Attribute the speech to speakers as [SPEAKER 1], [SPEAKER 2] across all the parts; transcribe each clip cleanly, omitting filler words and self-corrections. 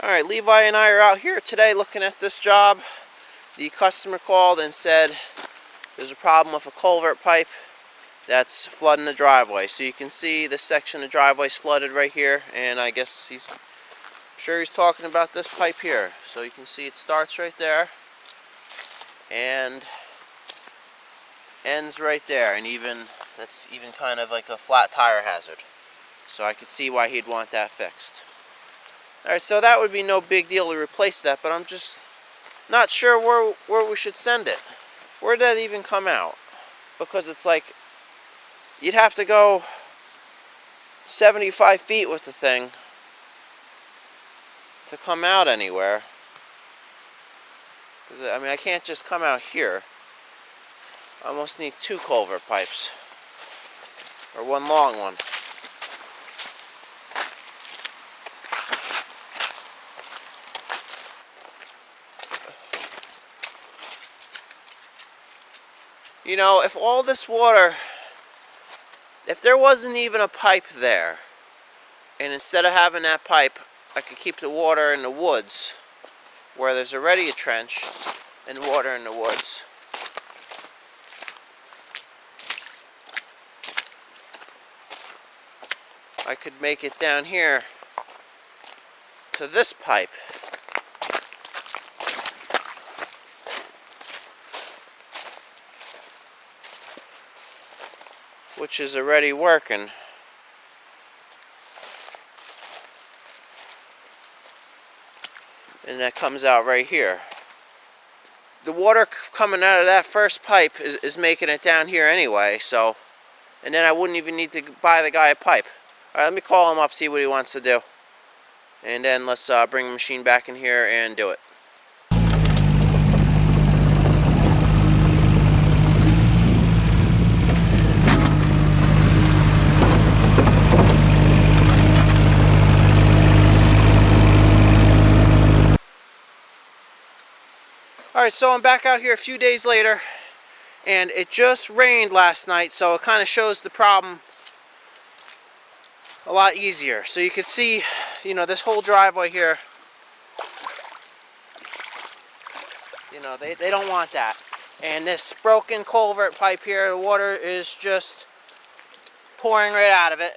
[SPEAKER 1] Alright, Levi and I are out here today looking at this job. The customer called and said there's a problem with a culvert pipe that's flooding the driveway. So you can see this section of driveway is flooded right here, and I guess he's talking about this pipe here. So you can see it starts right there and ends right there, and that's even kind of like a flat tire hazard. So I could see why he'd want that fixed. Alright, so that would be no big deal to replace that, but I'm just not sure where we should send it. Where'd that even come out? Because it's like, you'd have to go 75 feet with the thing to come out anywhere. I mean, I can't just come out here. I almost need two culvert pipes. Or one long one. You know, if all this water, if there wasn't even a pipe there, and instead of having that pipe, I could keep the water in the woods, where there's already a trench and water in the woods. I could make it down here to this pipe. Which is already working. And that comes out right here. The water coming out of that first pipe is making it down here anyway, so, and then I wouldn't even need to buy the guy a pipe. Alright, let me call him up, see what he wants to do. And then let's bring the machine back in here and do it. Alright, so I'm back out here a few days later, and it just rained last night, so it kind of shows the problem a lot easier. So you can see, you know, this whole driveway here, you know, they don't want that. And this broken culvert pipe here, the water is just pouring right out of it.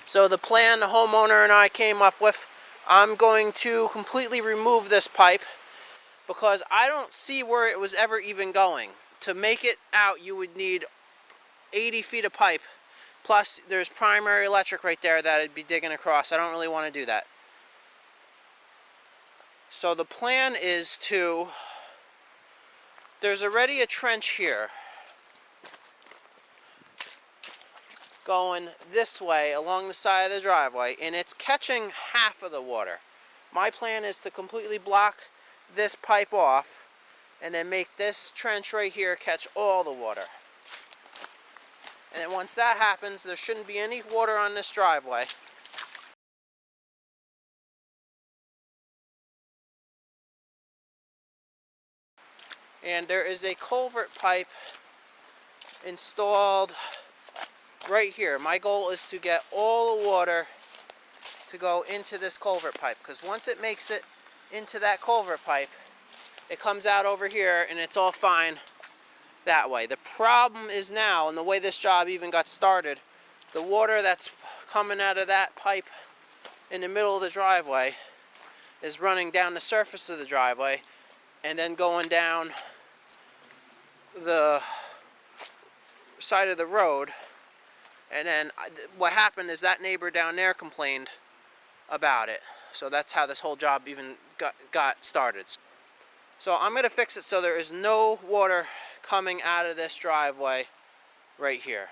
[SPEAKER 1] So the plan the homeowner and I came up with, I'm going to completely remove this pipe because I don't see where it was ever even going. To make it out, you would need 80 feet of pipe. Plus, there's primary electric right there that I'd be digging across. I don't really want to do that. So the plan is to, there's already a trench here going this way along the side of the driveway, and it's catching half of the water. My plan is to completely block this pipe off and then make this trench right here catch all the water. And then once that happens, there shouldn't be any water on this driveway. And there is a culvert pipe installed right here. My goal is to get all the water to go into this culvert pipe, because once it makes it into that culvert pipe, it comes out over here and it's all fine that way. The problem is now, and the way this job even got started, the water that's coming out of that pipe in the middle of the driveway is running down the surface of the driveway and then going down the side of the road. And then what happened is that neighbor down there complained about it. So that's how this whole job even got started. So I'm going to fix it so there is no water coming out of this driveway right here.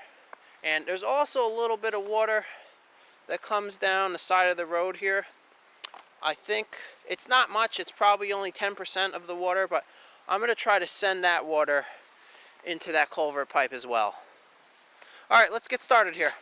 [SPEAKER 1] And there's also a little bit of water that comes down the side of the road here. I think it's not much. It's probably only 10% of the water, but I'm going to try to send that water into that culvert pipe as well. Alright, let's get started here.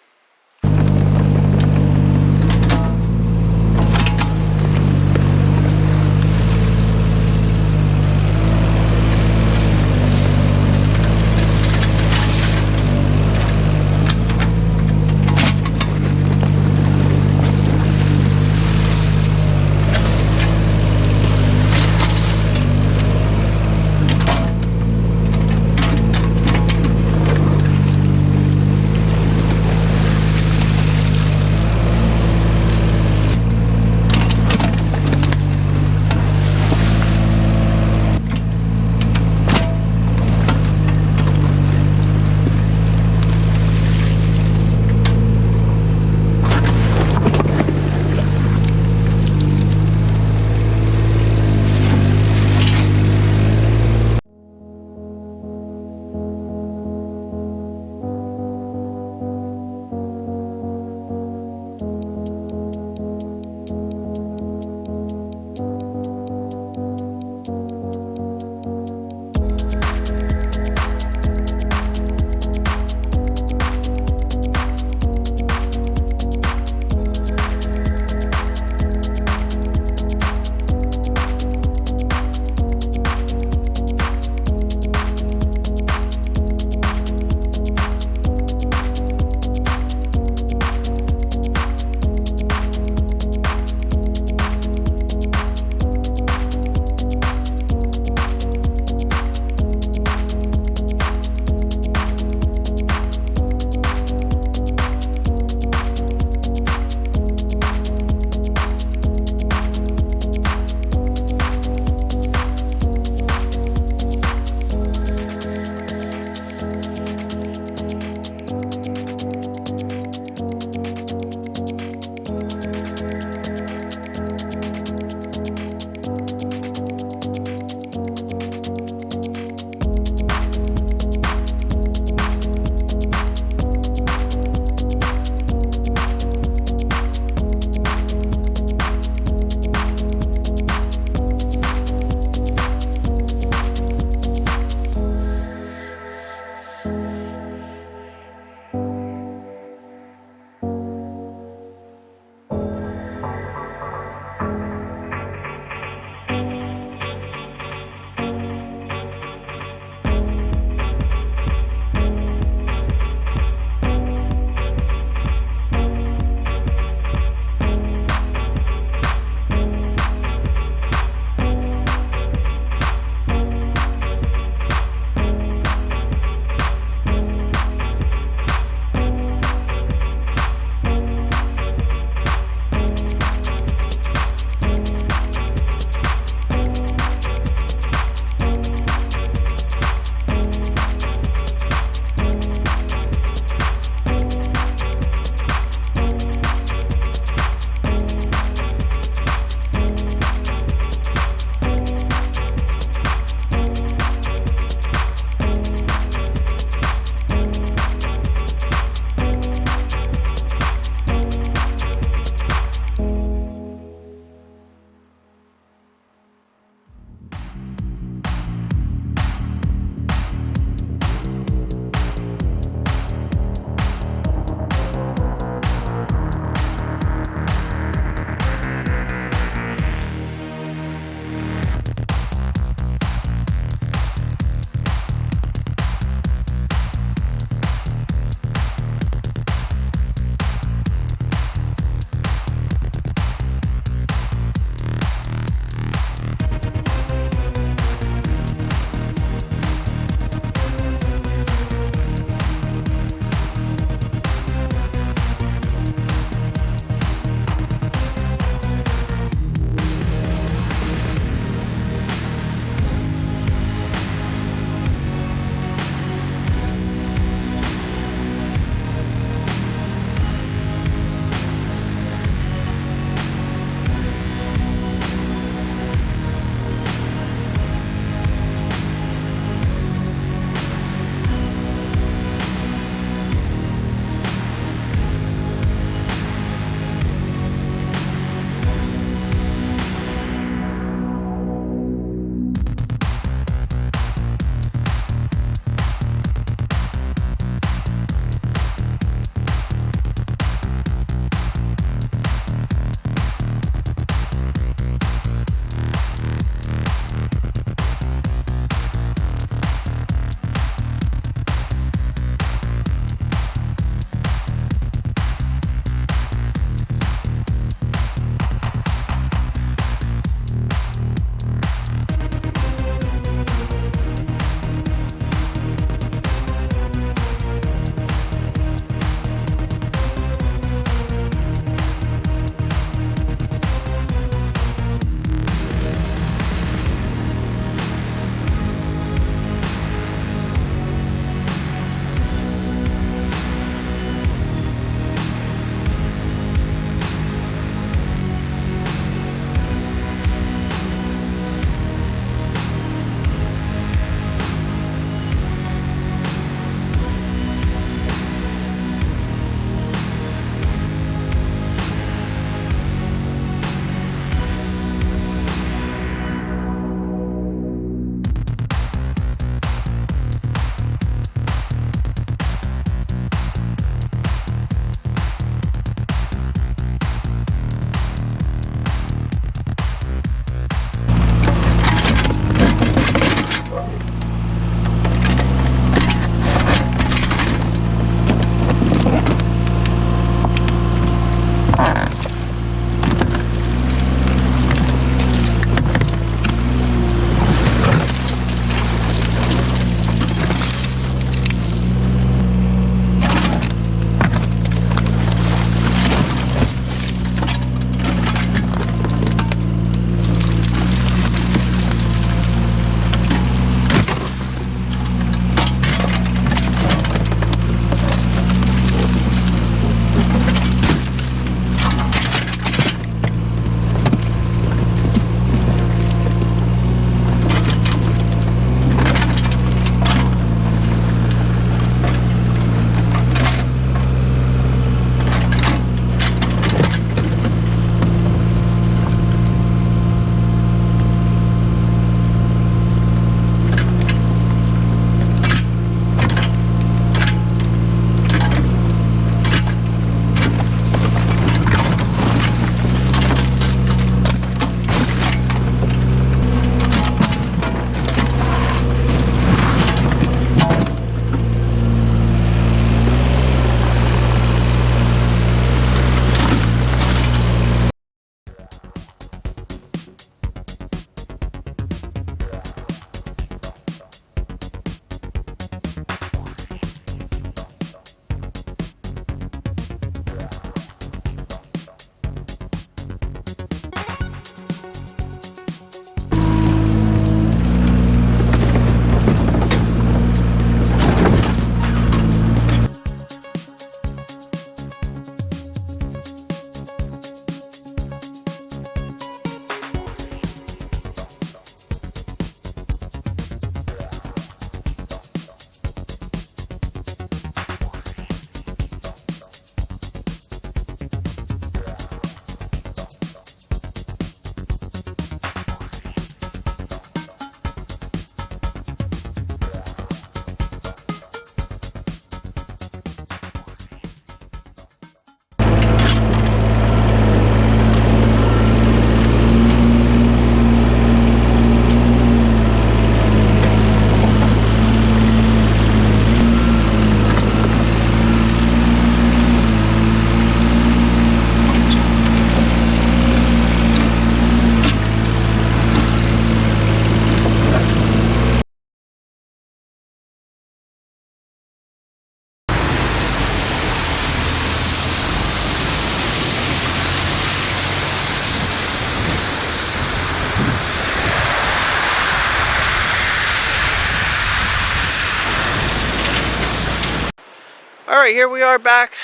[SPEAKER 1] Alright, here we are back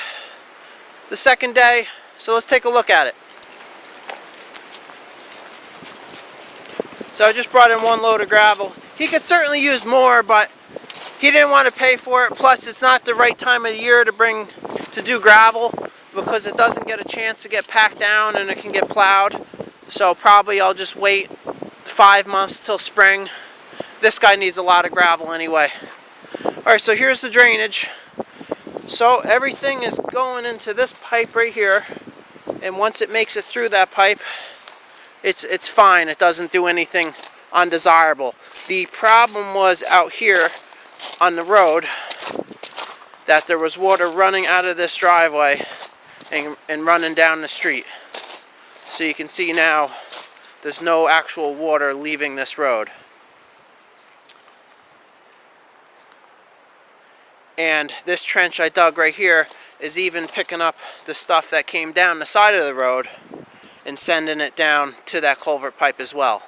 [SPEAKER 1] the second day, so let's take a look at it. So I just brought in one load of gravel. He could certainly use more, but he didn't want to pay for it. Plus, it's not the right time of the year to do gravel, because it doesn't get a chance to get packed down and it can get plowed. So probably I'll just wait 5 months till spring. This guy needs a lot of gravel anyway. Alright, so here's the drainage. So everything is going into this pipe right here, and once it makes it through that pipe, it's fine. It doesn't do anything undesirable. The problem was out here on the road, that there was water running out of this driveway and running down the street. So you can see now there's no actual water leaving this road. And this trench I dug right here is even picking up the stuff that came down the side of the road and sending it down to that culvert pipe as well.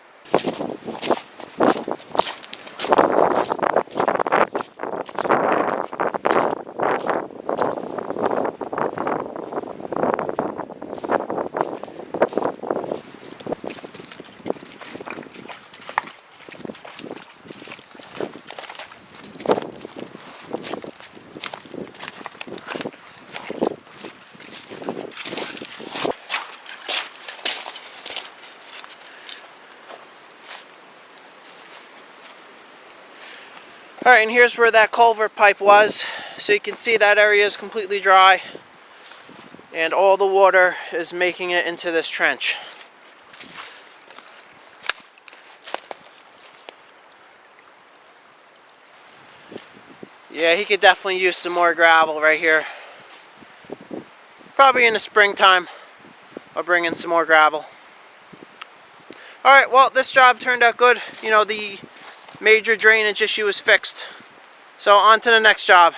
[SPEAKER 1] Alright, and here's where that culvert pipe was. So you can see that area is completely dry, and all the water is making it into this trench. Yeah, he could definitely use some more gravel right here. Probably in the springtime I'll bring in some more gravel. Alright, well, this job turned out good. You know, the major drainage issue is fixed. So on to the next job.